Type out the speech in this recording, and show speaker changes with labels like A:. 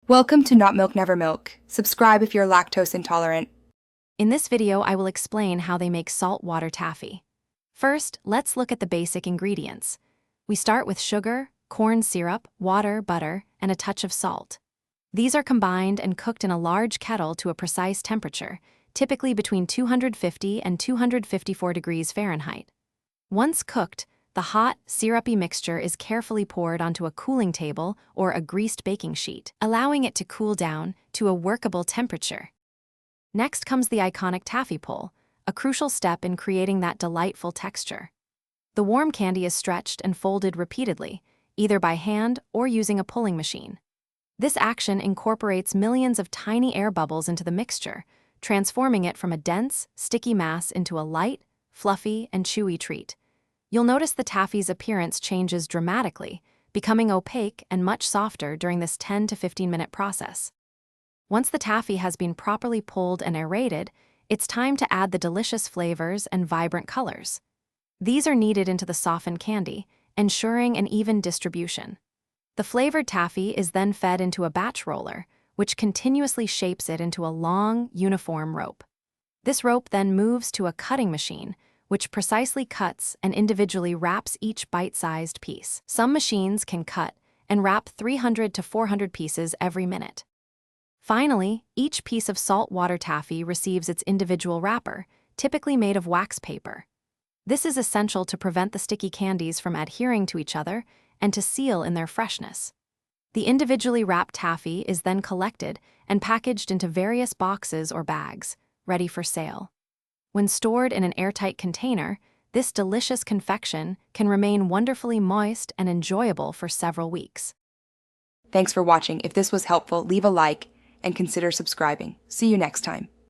A: Welcome to Not Milk Never Milk. Subscribe if you're lactose intolerant.
B: In this video, I will explain how they make saltwater taffy. First, let's look at the basic ingredients. We start with sugar, corn syrup, water, butter, and a touch of salt. These are combined and cooked in a large kettle to a precise temperature, typically between 250 and 254 degrees Fahrenheit. Once cooked, the hot, syrupy mixture is carefully poured onto a cooling table or a greased baking sheet, allowing it to cool down to a workable temperature. Next comes the iconic taffy pull, a crucial step in creating that delightful texture. The warm candy is stretched and folded repeatedly, either by hand or using a pulling machine. This action incorporates millions of tiny air bubbles into the mixture, transforming it from a dense, sticky mass into a light, fluffy, and chewy treat. You'll notice the taffy's appearance changes dramatically, becoming opaque and much softer during this 10 to 15-minute process. Once the taffy has been properly pulled and aerated, it's time to add the delicious flavors and vibrant colors. These are kneaded into the softened candy, ensuring an even distribution. The flavored taffy is then fed into a batch roller, which continuously shapes it into a long, uniform rope. This rope then moves to a cutting machine, which precisely cuts and individually wraps each bite-sized piece. Some machines can cut and wrap 300 to 400 pieces every minute. Finally, each piece of saltwater taffy receives its individual wrapper, typically made of wax paper. This is essential to prevent the sticky candies from adhering to each other and to seal in their freshness. The individually wrapped taffy is then collected and packaged into various boxes or bags, ready for sale. When stored in an airtight container, this delicious confection can remain wonderfully moist and enjoyable for several weeks.
A: Thanks for watching. If this was helpful, leave a like and consider subscribing. See you next time.